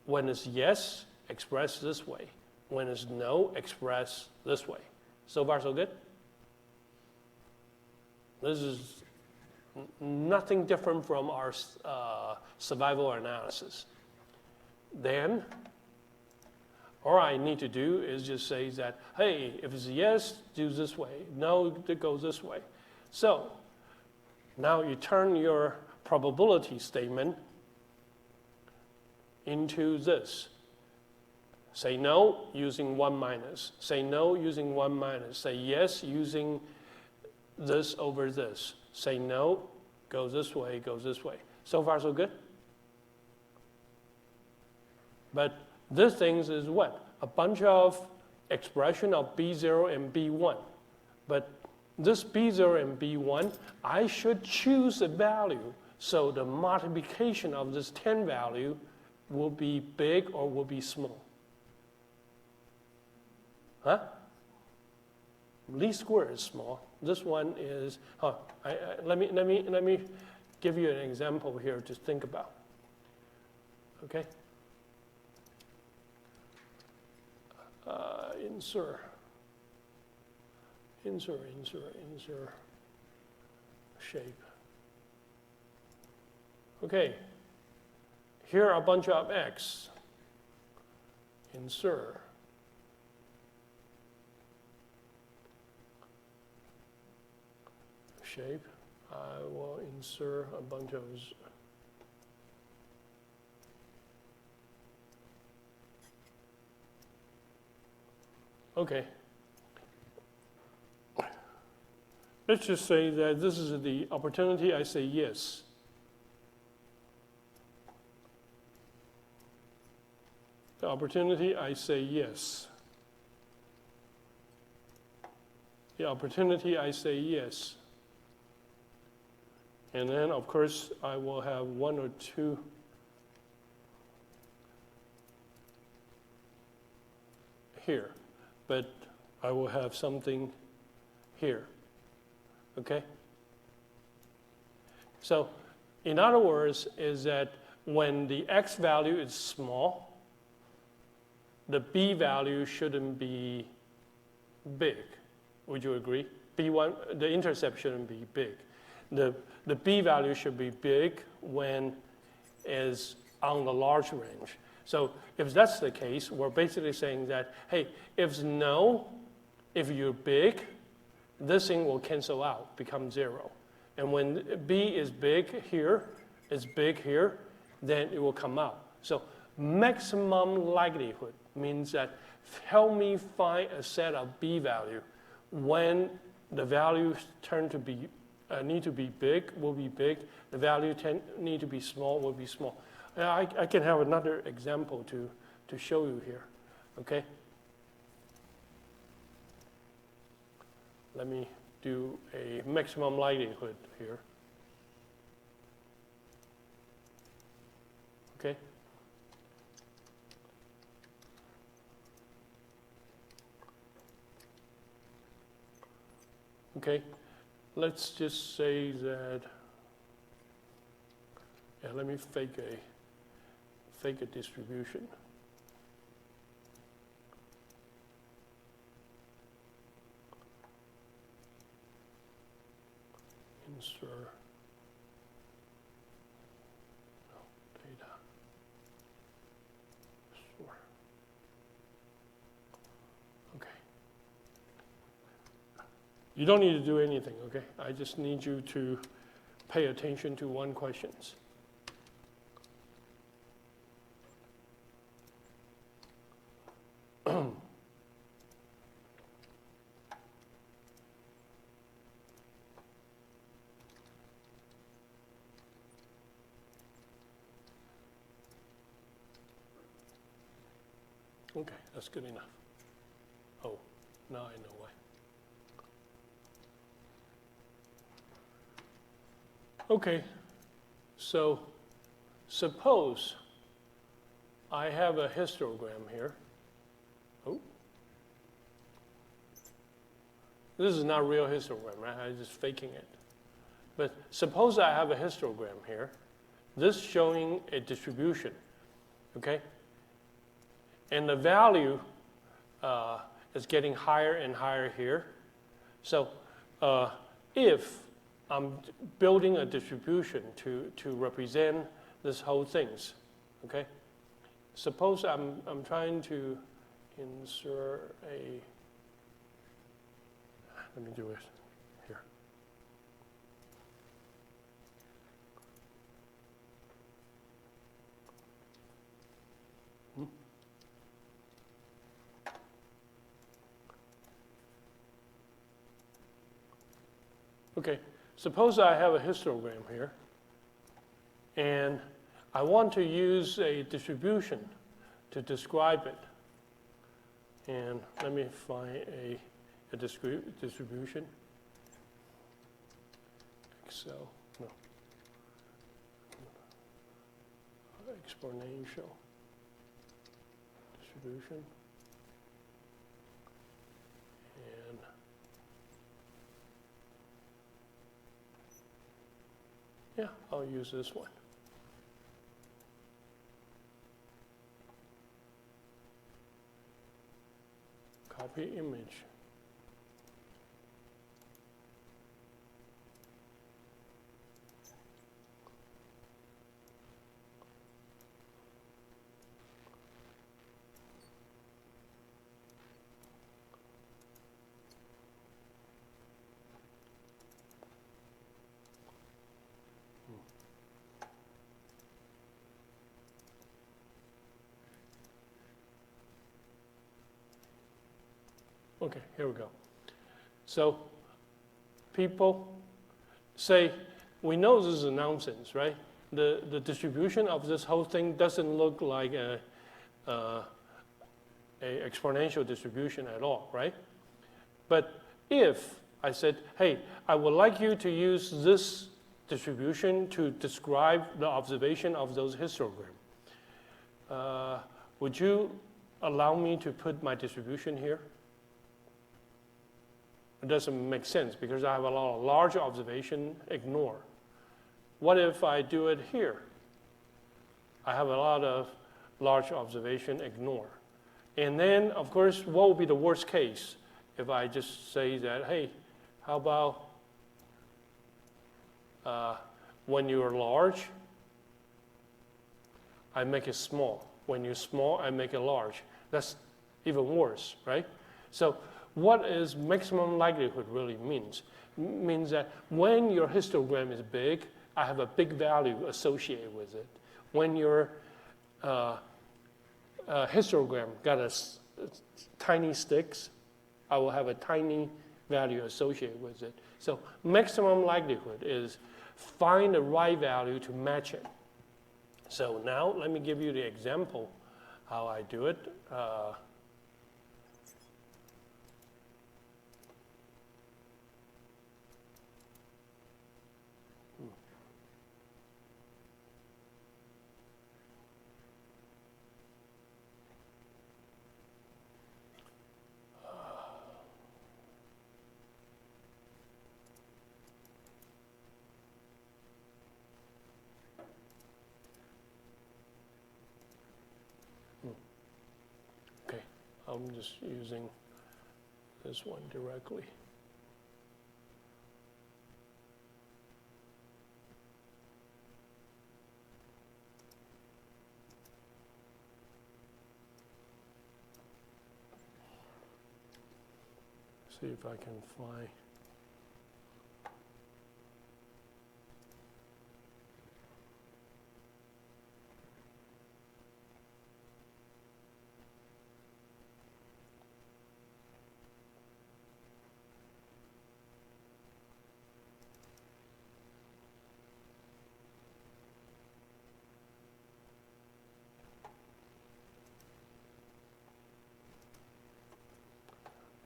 when it's yes, express this way. When it's no, express this way. So far, so good? This is nothing different from our survival analysis. Then, all I need to do is just say that, hey, if it's yes, do this way. No, it goes this way. So now you turn your probability statement into this. Say no using 1 minus. Say no using 1 minus. Say yes using this over this. Say no, goes this way, goes this way. So far, so good? But this thing is what? A bunch of expression of B0 and B1. But this B0 and B1, I should choose a value. So the multiplication of this 10 value will be big or will be small. Huh? Least square is small. This one is, let me give you an example here to think about. Okay? Insert shape. Okay, here are a bunch of X. Insert. Shape. I will insert a bunch of okay. Let's just say that this is the opportunity. I say yes. The opportunity, I say yes. The opportunity, I say yes. And then, of course, I will have one or two here. But I will have something here. Okay? So, in other words, is that when the X value is small, the B value shouldn't be big. Would you agree? B1, the intercept shouldn't be big. The B value should be big when is on the large range. So if that's the case, we're basically saying that, hey, if you're big, this thing will cancel out, become 0. And when B is big here, then it will come out. So maximum likelihood means that help me find a set of B value when the values need to be big, will be big. The value need to be small, will be small. I can have another example to show you here. Okay. Let me do a maximum likelihood here. Okay. Okay, let's just say that, yeah, let me fake a distribution. Insert, no, data, store. Okay. You don't need to do anything, okay? I just need you to pay attention to one question. Okay, that's good enough. Oh, now I know why. Okay, so suppose I have a histogram here. Oh, this is not real histogram, right? I'm just faking it. But suppose I have a histogram here. This showing a distribution, okay? And the value is getting higher and higher here. So if I'm building a distribution to represent this whole things, okay? Suppose I'm trying to insert a, let me do it here. Okay, suppose I have a histogram here, and I want to use a distribution to describe it. And let me find a distribution. Excel, no. Exponential distribution. And yeah, I'll use this one. copy image. Okay, here we go. So people say, we know this is nonsense, right? The distribution of this whole thing doesn't look like a exponential distribution at all, right? But if I said, hey, I would like you to use this distribution to describe the observation of those histograms, would you allow me to put my distribution here? It doesn't make sense because I have a lot of large observation, ignore. What if I do it here? I have a lot of large observation, ignore. And then, of course, what would be the worst case if I just say that, hey, how about when you're large, I make it small. When you're small, I make it large. That's even worse, right? So what is maximum likelihood really means? Means that when your histogram is big, I have a big value associated with it. When your histogram got tiny sticks, I will have a tiny value associated with it. So maximum likelihood is find the right value to match it. So now let me give you the example how I do it. Okay, I'm just using this one directly. See if I can find.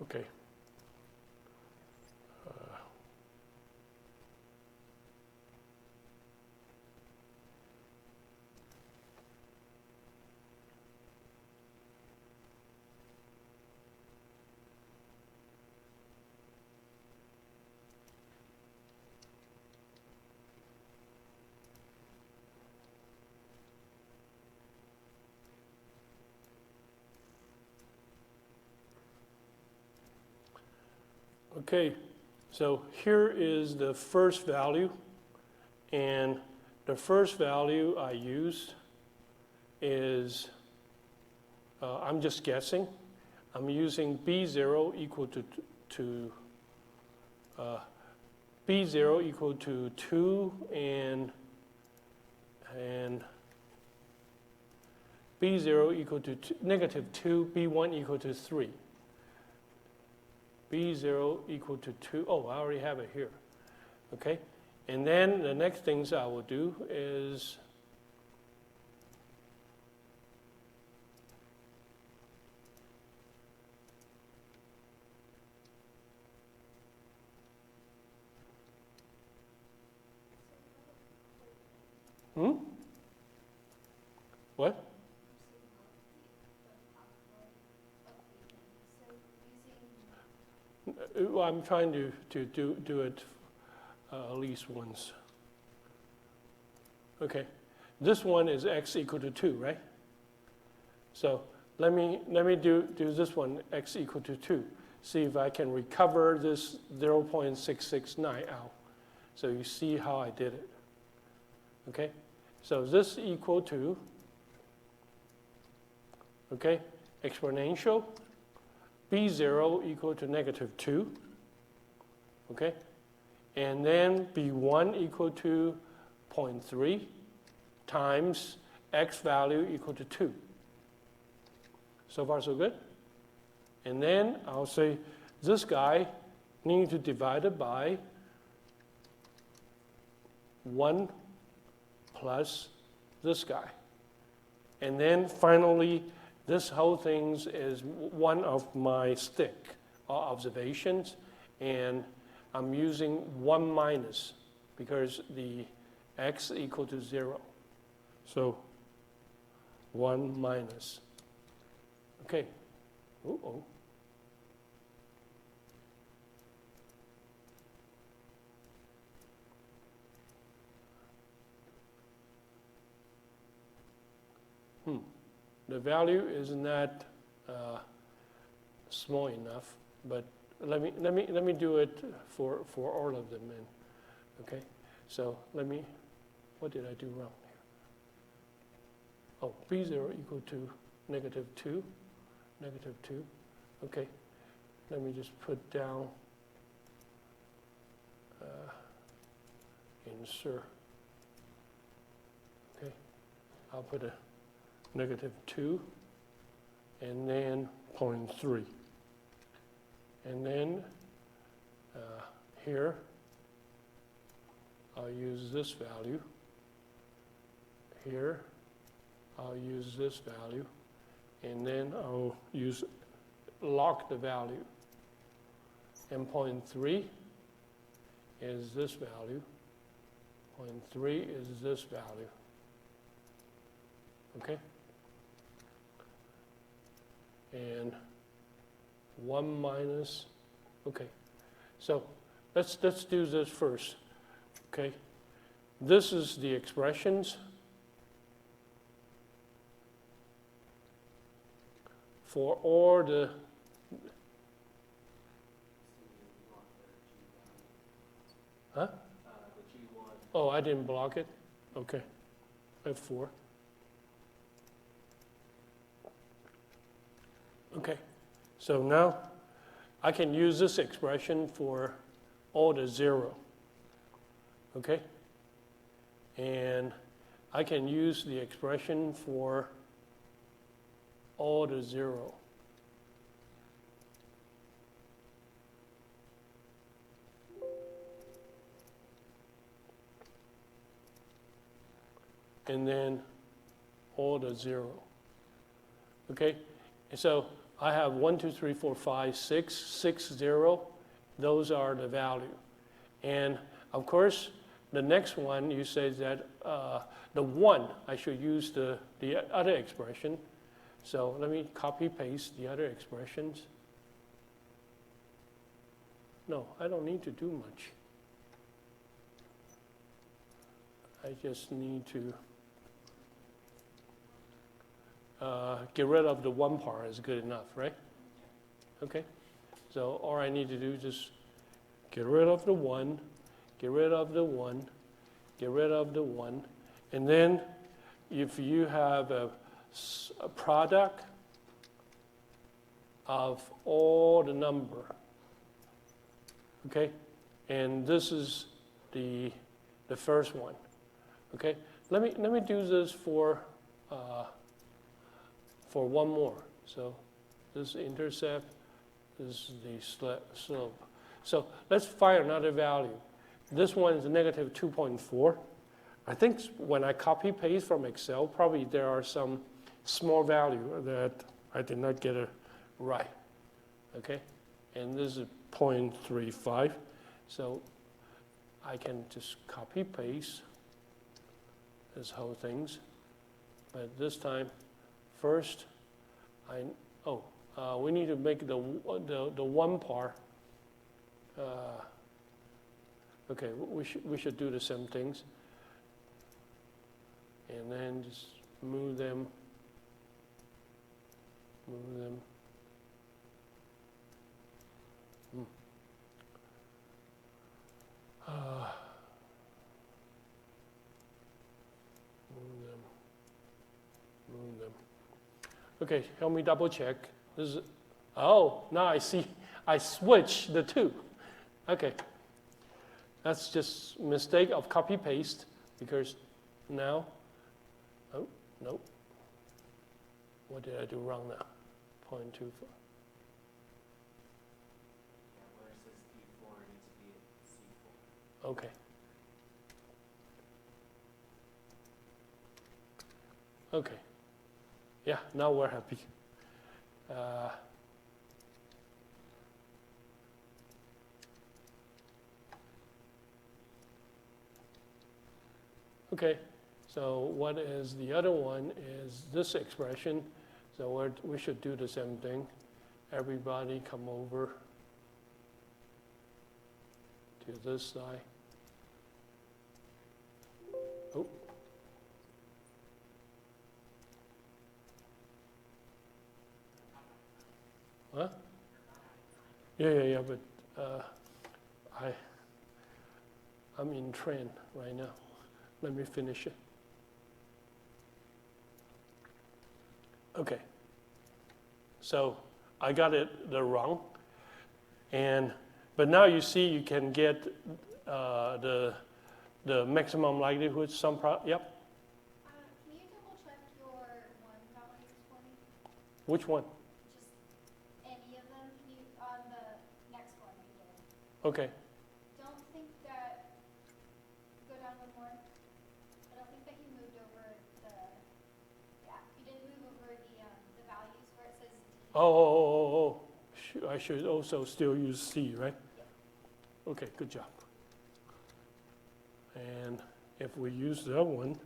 Okay. Okay, so here is the first value, and the first value I used is, I'm just guessing, I'm using B0 equal to B0 equal to 2 and B0 equal to negative 2, B1 equal to 3. B0 equal to 2. Oh, I already have it here. Okay? And then the next things I will do is what? I'm trying to do it at least once. Okay, this one is x equal to 2, right? So let me do this one, x equal to 2. See if I can recover this 0.669 out. So you see how I did it. Okay? So this equal to, okay, exponential b0 equal to -2. Okay? And then b1 equal to 0.3 times x value equal to 2. So far, so good? And then I'll say this guy need to divide it by 1 plus this guy. And then finally, this whole thing is one of my stick observations, and I'm using 1 minus because the x equal to 0. So 1 minus. Okay. Uh-oh. The value is not small enough, but let me do it for all of them. And, okay, so what did I do wrong here? Oh, b0 equal to -2, -2. Okay, let me just put down insert. Okay, I'll put a -2 and then 0.3. And then here, I'll use this value. Here, I'll use this value. And then I'll lock the value. And 0.3 is this value. 0.3 is this value. Okay? And 1 minus, okay. So let's do this first, okay? This is the expressions for all the, huh? The G1. Oh, I didn't block it? Okay, F4. Okay, so now I can use this expression for all the 0, okay? And I can use the expression for all the 0. And then all the 0, okay? So I have 1, 2, 3, 4, 5, 6, 0. Those are the value. And of course, the next one, you say that the 1, I should use the other expression. So let me copy paste the other expressions. No, I don't need to do much. I just need to get rid of the 1 part is good enough, right? Okay. So all I need to do is just get rid of the 1, get rid of the 1, get rid of the 1. And then if you have a product of all the number, okay? And this is the first one, okay? Let me do this for one more. So this intercept, this is the slope. So let's find another value. This one is -2.4. I think when I copy paste from Excel, probably there are some small value that I did not get it right. Okay, and this is 0.35. So I can just copy paste this whole things, but this time, first, we need to make the 1 part. Okay, we should do the same things, and then just move them Move them. Move them. Move them. Okay, help me double check. This is, oh, now I see. I switched the two. Okay. That's just mistake of copy paste because now, oh, nope. What did I do wrong now? 0.24. Yeah, where it says D4, it needs to be C4. Okay. Okay. Yeah, now we're happy. Okay, so what is the other one is this expression. So we should do the same thing. Everybody come over to this side. Oh. Huh? Yeah, but I'm in trend right now. Let me finish it. Okay. So I got it wrong, but now you see you can get the maximum likelihood. Yep. Can you double check your one values for me? Which one? Just any of them. Can you on the next one you did? Okay. Don't think that. Go down one more. I don't think that you moved over the. Yeah, you didn't move over the values where it says D. Oh. I should also still use C, right? Yeah. Okay, good job. And if we use that one,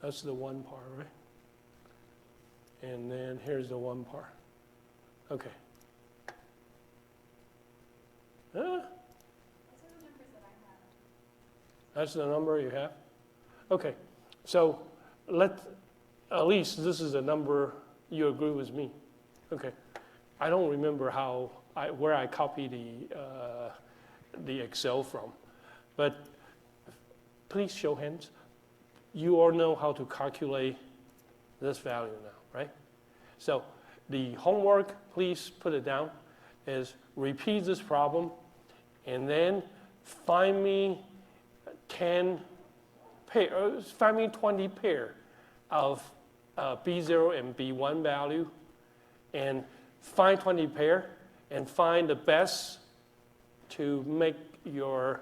that's the one part, right? And then here's the one part. Okay. Those are the numbers that I have. That's the number you have? Okay, so at least this is a number you agree with me. Okay, I don't remember where I copied the Excel from, but please show hands. You all know how to calculate this value now, right? So the homework, please put it down, is repeat this problem and then find me 20 pair of B0 and B1 value, and find 20 pair and find the best to make your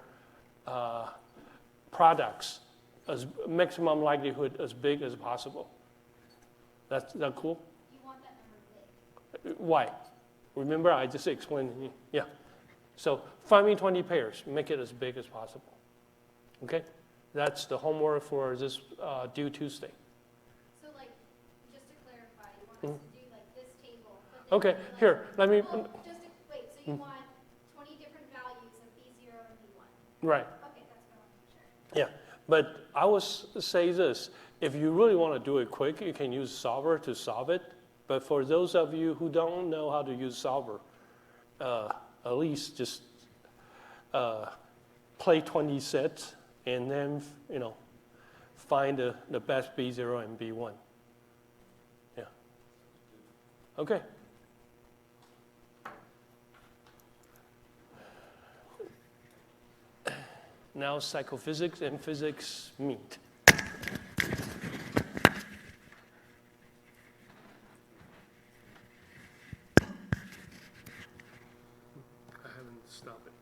products as maximum likelihood as big as possible. That's that cool? You want that number big. Why? Remember, I just explained to you. Yeah. So find me 20 pairs, make it as big as possible. Okay? That's the homework for this due Tuesday. So like, just to clarify, you want us to do like this table. But then Okay, do, like, here, let me. well, wait, so you want 20 different values of B0 and B1. Right. Okay, that's what I want to make sure. Yeah. But I will say this. If you really want to do it quick, you can use Solver to solve it. But for those of you who don't know how to use Solver, at least just play 20 sets and then, find the best B0 and B1. Yeah. Okay. Now psychophysics and physics meet. I haven't stopped it.